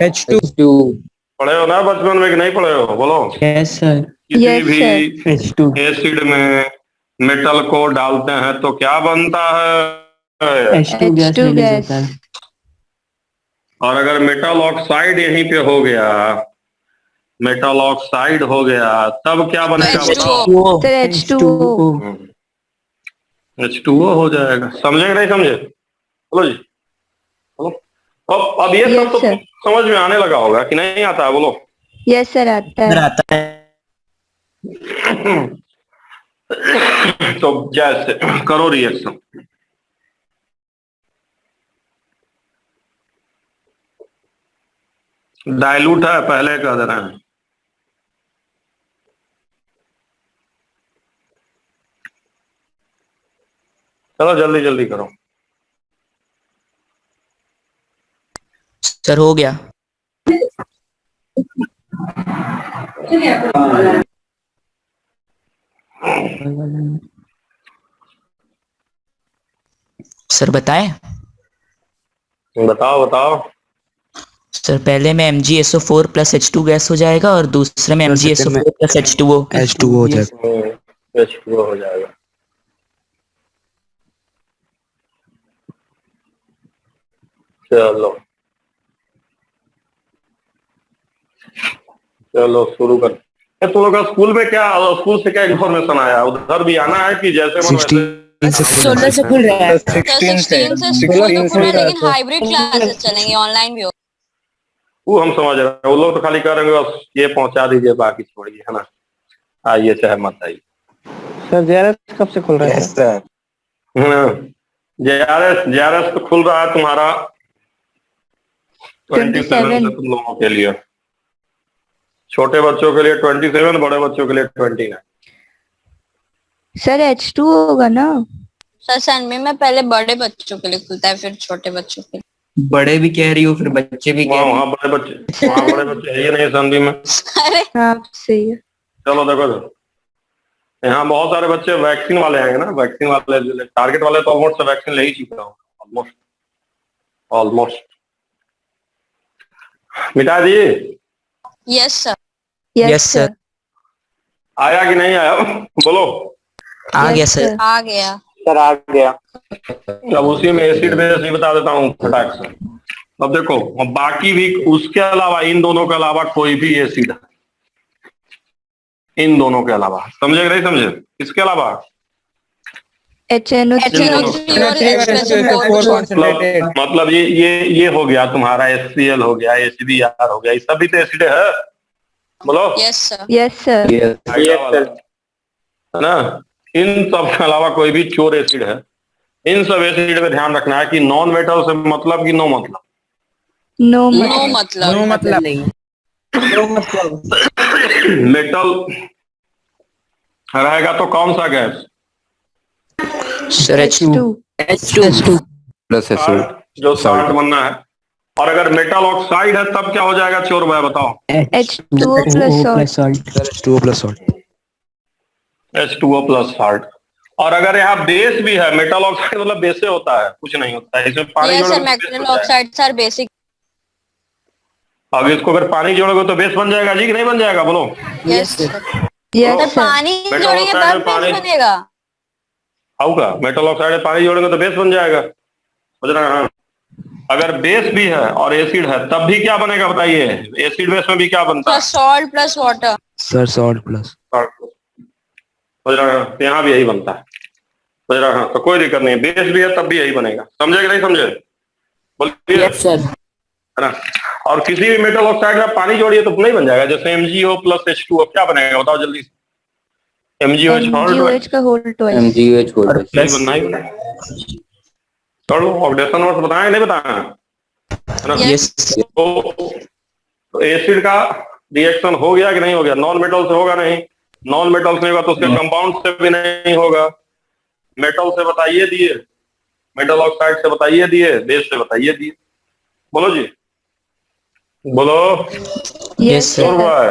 H2। पढ़े हो ना बचपन में कि नहीं पढ़े हो बोलो। Yes sir. किसी Yes, भी sir. H2। एसिड में मेटल को डालते हैं तो क्या बनता है। H2 gas H2 release gas. होता है। और अगर मेटल ऑक्साइड यहीं पे हो गया, मेटल ऑक्साइड हो गया, तब क्या बनेगा बताओ। Sir H2O। H2O हो जाएगा। समझे कि नहीं समझे बोलो जी। बोलो। अब ये सब Yes, तो sir. समझ में आने लगा होगा कि नहीं आता है बोलो। यस सर, आता है। आता है। तो जैसे करो रिएक्शन। डाइल्यूट है पहले कह दे रहे हैं। चलो जल्दी जल्दी करो। सर हो गया। सर बताएं। बताओ बताओ। सर पहले में MgSO4 प्लस H2 गैस हो जाएगा और दूसरे में MgSO4 प्लस H2O। H2O हो जाएगा। H2O हो जाएगा। चलो चलो शुरू कर। तुम लोग का स्कूल में क्या, स्कूल से क्या इन्फॉर्मेशन आया, उधर भी आना है कि जैसे मन वैसे? 16 से खुल रहा है। 16 से। 16 से स्कूल तो खुल रहा है, लेकिन हाइब्रिड क्लासेस चलेंगे, ऑनलाइन भी हो। वो हम समझ रहे हैं। वो लोग तो खाली कह रहे हैं बस ये पहुंचा दीजिए, बाकी छोड़िए, है ना। आइए चाहे मत आइए। सर JRF कब से खुल रहा है सर? JRS तो खुल रहा है तुम्हारा 27 से 27। तुम लोगों के लिए। छोटे बच्चों के लिए 27, बड़े बच्चों के लिए 29। सर H2 होगा ना। सर सनमी में पहले बड़े बच्चों के लिए खुलता है, फिर छोटे बच्चों के लिए। बड़े भी कह रही हो, फिर बच्चे भी कह रही वहाँ बड़े बच्चे, वहाँ बड़े बच्चे है ये नहीं संधि में। अरे हाँ सही है। चलो देखो यहाँ बहुत सारे बच्चे वैक्सीन वाले आएंगे ना। वैक्सीन वाले टारगेट वाले तो ऑलमोस्ट वैक्सीन ले ही चुका हूँ। ऑलमोस्ट मिटा दिए। Yes sir. Yes sir. Sir. आया कि नहीं आया बोलो। आ गया Yes, सर। sir. आ गया। सर आ गया। अब उसी में एसिड बेस भी बता देता हूँ फटाक से। अब देखो, अब बाकी भी उसके अलावा, इन दोनों के अलावा कोई भी एसिड है, इन दोनों के अलावा, समझे कि नहीं समझे, इसके अलावा HNO3 और मतलब ये हो गया तुम्हारा HCl हो गया, HBr हो गया, ये सब भी तो एसिड है बोलो। Yes sir. Yes sir. है ना। इन सब के अलावा कोई भी चोर एसिड है। इन सब एसिड पे ध्यान रखना है कि नॉन मेटल से मतलब कि नो मतलब। नो नो मतलब। नो मतलब नहीं। नो मतलब। मेटल रहेगा तो कौन सा gas, sir H2। H2। Plus SO जो साल्ट बनना है। और अगर मेटल ऑक्साइड है तब क्या हो जाएगा चोर भाई बताओ। H2O plus salt. H2O plus salt। H2O plus salt. और अगर यहाँ बेस भी है, मेटल ऑक्साइड मतलब बेसे होता है, कुछ नहीं होता है इसमें पानी यस सर, जोड़ोगे तो बेस मेटल बन जाएगा। Oxide sir basic. अब इसको अगर पानी जोड़ोगे तो बेस बन जाएगा जी कि नहीं बन जाएगा बोलो। Yes sir. Yes sir sir. पानी मेटल जोड़ेंगे ऑक्साइड तब में पानी बेस बनेगा। होगा। मेटल ऑक्साइड में पानी जोड़ेंगे तो बेस बन जाएगा, समझ रहे हैं। अगर बेस भी है और एसिड है तब भी क्या बनेगा बताइए। एसिड बेस में भी क्या बनता सर है, salt plus water. Sir salt plus। समझ रहे हैं। तो यहाँ भी यही बनता है, समझ रहे हैं। तो कोई दिक्कत नहीं, बेस भी है तब भी यही बनेगा, समझे कि नहीं समझे बोलिए। Yes sir. है ना। और किसी भी मेटल ऑक्साइड में पानी जोड़िए तो नहीं बन जाएगा। जैसे MgO प्लस H2O क्या बनेगा बताओ जल्दी से। MgOH MgOH का होल ट्वाइस। MgOH और gold। प्लस बनना ही बनेगा। कर लो ऑक्सीडेशन वर्ड्स बताएं नहीं बताएं, है ना? यस तो एसिड का रिएक्शन हो गया कि नहीं हो गया? नॉन मेटल से होगा नहीं, नॉन मेटल से होगा तो उसके कंपाउंड से भी नहीं होगा। मेटल से बताइए दिए, मेटल ऑक्साइड से बताइए दिए, बेस से बताइए दिए। बोलो जी, बोलो। यस Yes, और sir. भाई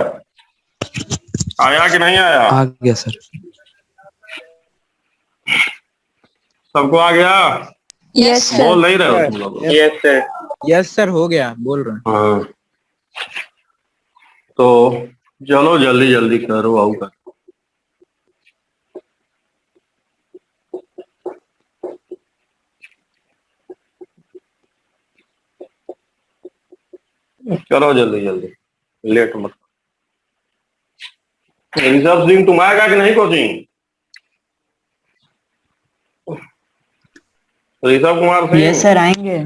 आया कि नहीं आया? आ गया सर। सबको आ गया? Yes, sir. बोल नहीं रहे हो तुम लोग? Yes sir. यस सर, हो गया, बोल रहे हैं। हाँ, तो चलो जल्दी जल्दी करो आओ कर। चलो जल्दी जल्दी, लेट मत। ऋषभ सिंह तुम आएगा कि नहीं coaching? Rishabh Kumar Singh? Yes sir आएंगे।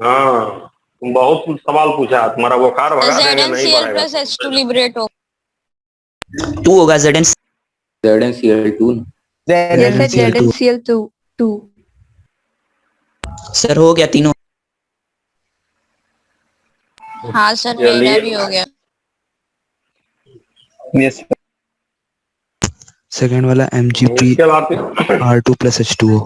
हाँ, तुम बहुत सवाल पूछा, तुम्हारा बुखार भगा देंगे, नहीं ZnCl पड़ेगा। plus H2 liberate हो। 2 होगा ZN। ZnCl2 Yes, sir. ZnCl2. 2. Sir हो गया तीनों। हाँ सर चलिए। मेरा भी हो गया। यस सेकंड वाला MgP इसके बाद R2 plus H2O।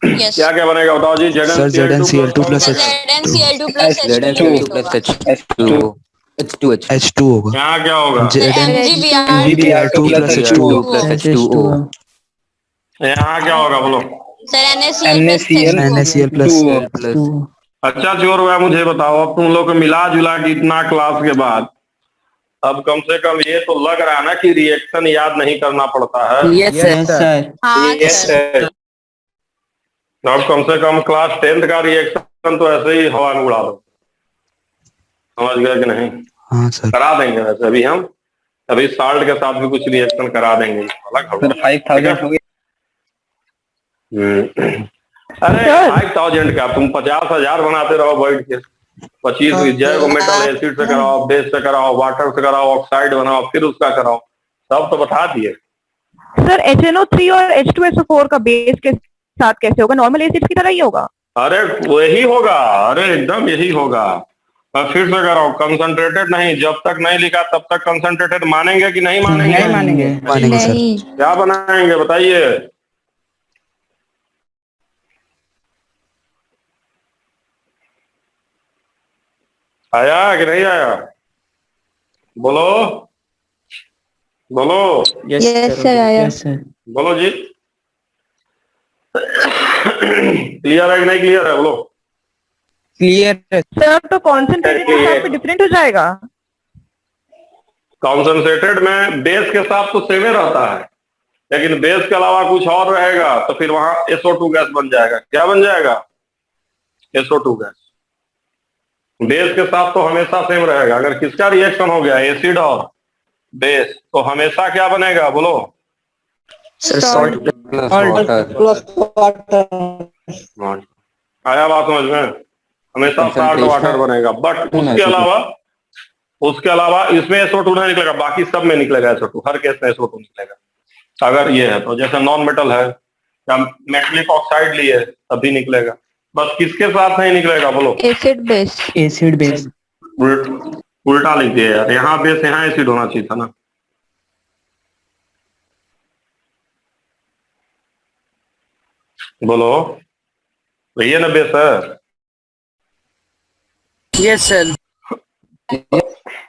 यस क्या क्या बनेगा बताओ जी? Sir ZnCl2 plus ZnCl2 plus H2 ZnCl2 liberate plus होगा। H2O H2H H2 होगा। यहाँ क्या होगा? MgBr2 MgBr2 plus H2O। plus H2O यहाँ क्या होगा बोलो? सर NaCl NaCl plus अच्छा चोर हुआ, मुझे बताओ, अब तुम लोग को मिला जुला के इतना क्लास के बाद अब कम से कम ये तो लग रहा है ना कि रिएक्शन याद नहीं करना पड़ता है। Yes sir. हाँ यस सर। सर अब कम से कम क्लास 10th का रिएक्शन तो ऐसे ही हवा में उड़ा दो, समझ गए कि नहीं? हाँ सर। करा देंगे वैसे अभी हम, अभी साल्ट के साथ भी कुछ रिएक्शन करा देंगे अलग सर 5000 हो गया। अरे 5000 का तुम 50,000 बनाते रहो बैठ के। 25 जैव मेटल एसिड से कराओ, बेस से कराओ, वाटर से कराओ, ऑक्साइड बनाओ, फिर उसका कराओ, सब तो बता दिए। सर HNO3 और H2SO4 का बेस के साथ कैसे होगा? नॉर्मल एसिड की तरह ही होगा? अरे वही होगा, अरे एकदम यही होगा। मैं फिर से कराओ, कंसंट्रेटेड नहीं, जब तक नहीं लिखा तब तक कंसंट्रेटेड मानेंगे कि नहीं मानेंगे? नहीं मानेंगे। मानेंगे सर। नहीं. क्या बनाएंगे बताइए? आया कि नहीं आया? बोलो बोलो Yes, sir. आया. बोलो जी। क्लियर है कि नहीं क्लियर है? बोलो। क्लियर है सर तो कॉन्सेंट्रेटेड के साथ में डिफरेंट हो जाएगा? कॉन्सेंट्रेटेड में बेस के साथ तो सेम ही रहता है, लेकिन बेस के अलावा कुछ और रहेगा तो फिर वहां SO2 गैस बन जाएगा। क्या बन जाएगा? SO2 gas. बेस के साथ तो हमेशा सेम रहेगा। अगर किसका रिएक्शन हो गया एसिड और बेस, तो हमेशा क्या बनेगा? बोलो। सर सॉल्ट plus water आया बात समझ में? हमेशा साल्ट वाटर बनेगा, बट उसके अलावा इसमें SO2 नहीं निकलेगा, बाकी सब में निकलेगा SO2, हर केस में SO2 निकलेगा। अगर ये है तो जैसे नॉन मेटल है या मेटलिक ऑक्साइड लिए तभी निकलेगा, बस किसके साथ नहीं निकलेगा? बोलो। Acid base. Acid base. उल्टा लिख दिया यार, यहाँ बेस यहाँ एसिड होना चाहिए था ना। बोलो, भैया ना बेस है यस सर।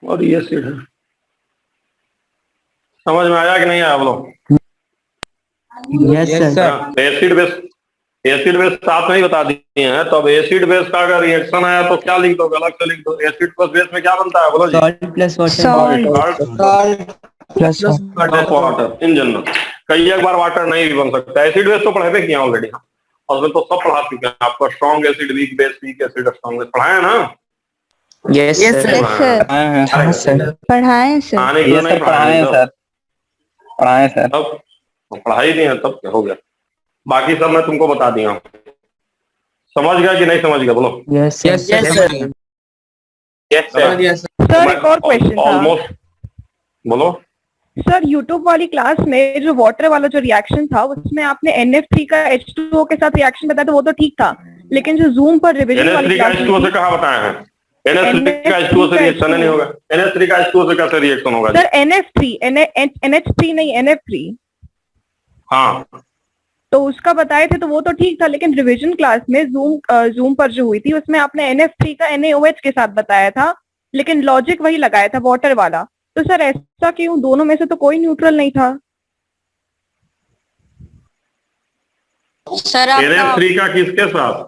और ये एसिड है। समझ में आया कि नहीं आया? बोलो। Yes sir. एसिड बेस साथ में ही बता दिए हैं, तो अब एसिड बेस का अगर रिएक्शन है तो क्या लिख दो? अलग से लिख दो। एसिड प्लस बेस में क्या बनता है? बोलो जी। Salt plus Salt. Plus water in general. कई एक बार वाटर नहीं भी बन सकता। एसिड बेस तो पढ़े किया ऑलरेडी, और उसमें तो सब पढ़ा चुके हैं आपको। Strong acid, weak base, weak acid, strong base पढ़ाया है ना? Yes sir. Yes, sir. हाँ सर। पढ़ाए सर. आने क्यों नहीं पढ़ाए पढ़ाए? सर, पढ़ाए सर। तब पढ़ाई नहीं है तब क्या हो गया? बाकी सब मैं तुमको बता दिया हूँ। समझ गया कि नहीं समझ गया? बोलो। Yes yes sir. सर एक और क्वेश्चन था। ऑलमोस्ट। बोलो। सर यूट्यूब वाली क्लास में जो वाटर वाला जो रिएक्शन था उसमें आपने NF3 का H2O के साथ रिएक्शन बताया था, वो तो ठीक था, लेकिन जो जूम पर रिवीजन वाली NH3 का क्लास H2O से कहाँ बताया है? NH3 का H2O से रिएक्शन नहीं होगा। NH3 का H2O से कैसे रिएक्शन होगा? सर NH3 नहीं NF3, हाँ, तो उसका बताए थे तो वो तो ठीक था, लेकिन रिवीजन क्लास में जूम पर जो हुई थी उसमें आपने NF3 का NaOH के साथ बताया था, लेकिन लॉजिक वही लगाया था वाटर वाला। तो सर ऐसा क्यों? दोनों में से तो कोई न्यूट्रल नहीं था। सर आपका NH3 का किसके साथ?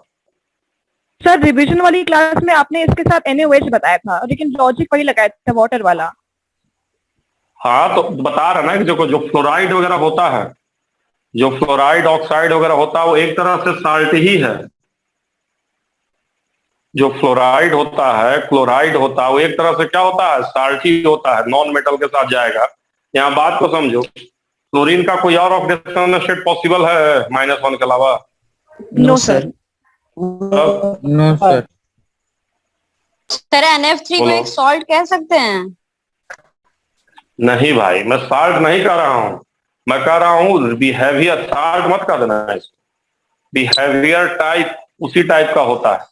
सर रिवीजन वाली क्लास में आपने इसके साथ NaOH बताया था, लेकिन लॉजिक वही लगाया था वाटर वाला। हाँ, तो बता रहा ना कि जो फ्लोराइड वगैरह होता है, जो फ्लोराइड ऑक्साइड वगैरह होता है, वो एक तरह से साल्ट ही है। जो फ्लोराइड होता है, क्लोराइड होता है, वो एक तरह से क्या होता है? साल्ट ही होता है, नॉन मेटल के साथ जाएगा। यहाँ बात को समझो, क्लोरीन का कोई और ऑक्सीडेशन स्टेट पॉसिबल है -1 के अलावा? No sir. No sir. Sir NF3 को बोलो। एक सॉल्ट कह सकते हैं? नहीं भाई, मैं साल्ट नहीं कह रहा हूं, मैं कह रहा हूं बिहेवियर। साल्ट मत कर देना है इसको। बिहेवियर टाइप उसी टाइप का होता है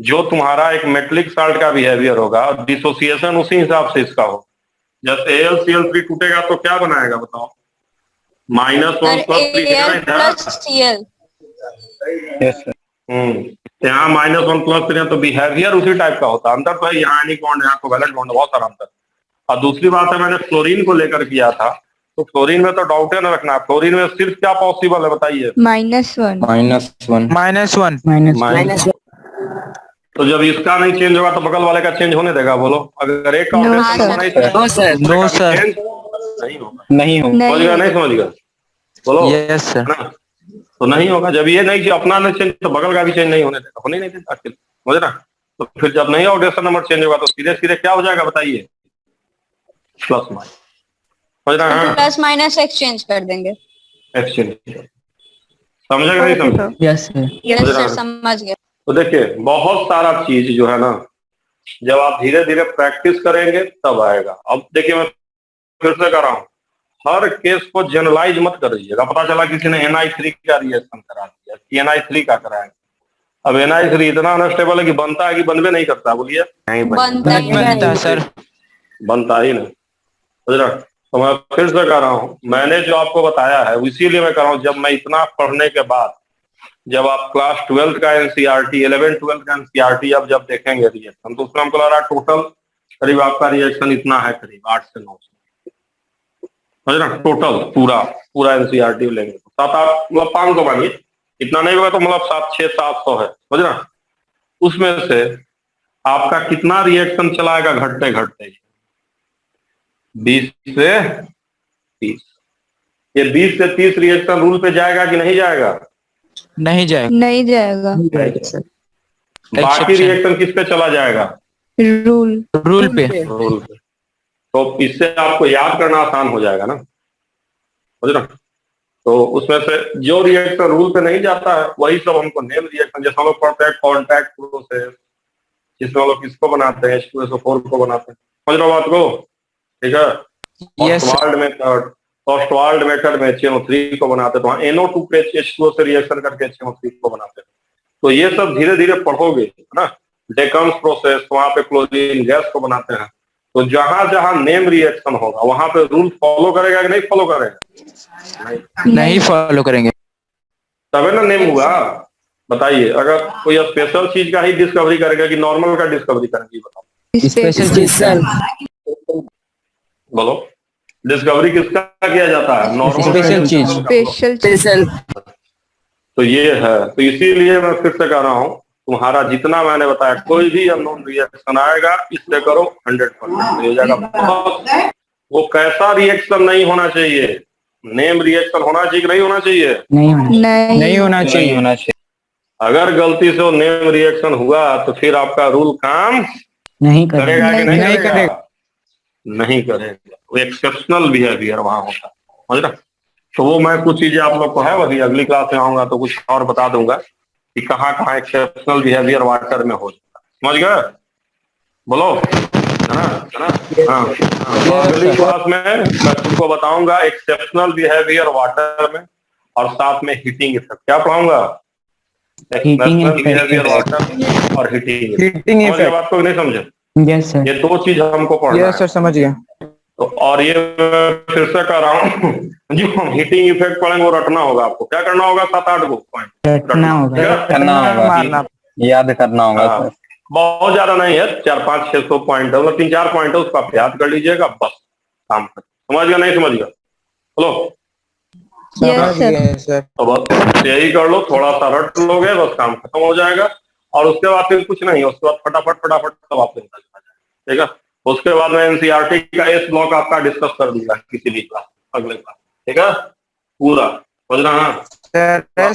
जो तुम्हारा एक मेटलिक साल्ट का बिहेवियर होगा, और डिसोसिएशन उसी हिसाब से इसका हो। जैसे AlCl3 टूटेगा तो क्या बनाएगा बताओ? -1 सर Al प्लस Cl। यहाँ -1 + 3, तो बिहेवियर उसी टाइप का होता है। अंतर तो है, यहाँ एनिक बॉन्ड, यहाँ कोवैलेंट बॉन्ड, बहुत सारा अंतर। और दूसरी बात है, मैंने फ्लोरीन को लेकर किया था, तो फ्लोरीन में तो डाउट है ना रखना। फ्लोरीन में सिर्फ क्या पॉसिबल है बताइए? -1 -1 तो जब इसका नहीं चेंज होगा तो बगल वाले का चेंज होने देगा? बोलो, अगर एक का No, ऑक्सीडेशन sir. नहीं नो सर नहीं होगा। नहीं हो। समझ गया नहीं समझ गया? बोलो यस सर। है ना? तो नहीं होगा। जब ये नहीं कि अपना नहीं चेंज तो बगल का भी चेंज नहीं होने देगा, होने नहीं देगा आखिर, समझ ना? तो फिर जब नहीं ऑक्सीडेशन नंबर चेंज होगा तो सीधे सीधे क्या हो जाएगा बताइए? प्लस माइनस, समझ रहे हैं? प्लस माइनस एक्सचेंज कर देंगे। एक्सचेंज, समझेगा नहीं समझ? Yes sir. यस सर, समझ गया। तो देखिए, बहुत सारा चीज जो है ना, जब आप धीरे धीरे प्रैक्टिस करेंगे तब आएगा। अब देखिए, मैं फिर से कर रहा हूँ, हर केस को जनरलाइज मत कर दीजिएगा। पता चला किसी ने NI3 का रिएक्शन करा दिया, NI3 का कराएंगे। अब NI3 इतना अनस्टेबल है कि बनता है कि बनबे नहीं करता? बोलिए, बनता ही बनता सर। बनता ही नहीं। समझ रहा? तो मैं फिर से कह रहा हूँ, मैंने जो आपको बताया है इसीलिए मैं कह रहा हूँ, जब मैं इतना पढ़ने के बाद, जब आप क्लास 12 का NCERT, 11-12 का NCERT अब जब देखेंगे रिएक्शन, तो उसमें हमको लग रहा है टोटल करीब आपका रिएक्शन इतना है, करीब 8 से 9। समझ रहे? टोटल पूरा NCERT लेंगे तो 7-8, मतलब 500 मानिए, इतना नहीं होगा तो मतलब 700-700 है। समझ रहे? उसमें से आपका कितना रिएक्शन चलाएगा घटते घटते? 20 से 30। ये 20 से 30 रिएक्शन रूल पे जाएगा कि नहीं जाएगा? नहीं जाएगा। नहीं जाएगा। बाकी रिएक्शन किस पे चला जाएगा? रूल रूल पे। रूल पे। तो इससे आपको याद करना आसान हो जाएगा ना, समझ रहे? तो उसमें से जो रिएक्शन रूल पे नहीं जाता है वही सब हमको नेम रिएक्शन, जैसे हम लोग पढ़ते हैं कॉन्टैक्ट प्रोसेस, जिसमें हम लोग किसको बनाते हैं? H2SO4 को बनाते हैं। समझ रहे हो बात को? ठीक है। ऑस्टवाल्ड मेथड में HNO3 को बनाते हैं, तो NO2 पे H2O से रिएक्शन करके HNO3 को बनाते हैं। तो ये सब धीरे धीरे पढ़ोगे, है ना? डेकन्स प्रोसेस, वहां पे क्लोरीन गैस को बनाते हैं। तो जहां जहां नेम रिएक्शन होगा वहां पे रूल फॉलो करेगा कि नहीं फॉलो करेगा? नहीं फॉलो करेंगे। तबे ना नेम हुआ। बताइए, अगर कोई स्पेशल चीज का ही डिस्कवरी करेगा कि नॉर्मल का डिस्कवरी करेंगे? बताओ, स्पेशल चीज सर। बोलो, डिस्कवरी किसका किया जाता है? नॉर्मल स्पेशल चीज। स्पेशल। तो ये है। तो इसीलिए मैं फिर से कह रहा हूँ, तुम्हारा जितना मैंने बताया, कोई भी अननोन रिएक्शन आएगा इससे करो 100% हो जाएगा। वो कैसा रिएक्शन नहीं होना चाहिए? नेम रिएक्शन होना चाहिए कि नहीं होना चाहिए? नहीं होना चाहिए। अगर गलती से वो नेम रिएक्शन हुआ तो फिर आपका रूल काम नहीं करेगा कि नहीं नहीं करेगा? नहीं करेगा। वो एक्सेप्शनल बिहेवियर वहां होता है, समझ रहे? तो वो मैं कुछ चीजें आप लोग को है, वही अगली क्लास में आऊंगा तो कुछ और बता दूंगा कि कहाँ कहाँ एक्सेप्शनल बिहेवियर वाटर में हो जाता है। समझ गए? बोलो। हाँ। अगली क्लास में मैं तुमको बताऊंगा एक्सेप्शनल बिहेवियर वाटर में और साथ में हीटिंग इफेक्ट। क्या पढ़ाऊंगा? एक्सेप्शनल बिहेवियर वाटर और हीटिंग इफेक्ट। बात को नहीं समझे? Yes sir. ये दो चीज हमको पढ़ना है। यस सर, समझ गया। तो और ये मैं फिर से कर रहा हूँ जो हम हीटिंग इफेक्ट पढ़ेंगे वो रटना होगा आपको। क्या करना होगा? 7-8 गो पॉइंट रटना होगा, मारना, याद करना होगा। हाँ, बहुत ज्यादा नहीं है, 400-500-600 पॉइंट है, मतलब 3-4 पॉइंट है, उसको आप याद कर लीजिएगा, बस काम कर। समझ गया? नहीं समझ गया? बोलो। Yes sir. तो बस यही कर लो, थोड़ा सा रट लोगे, बस काम खत्म हो जाएगा। और उसके बाद फिर कुछ नहीं, उसके बाद फटाफट सब आपको निकल जाएगा। ठीक है? उसके बाद में एनसीईआरटी का एस ब्लॉक आपका डिस्कस कर दूंगा किसी भी क्लास, अगले क्लास। ठीक है? पूरा समझना है?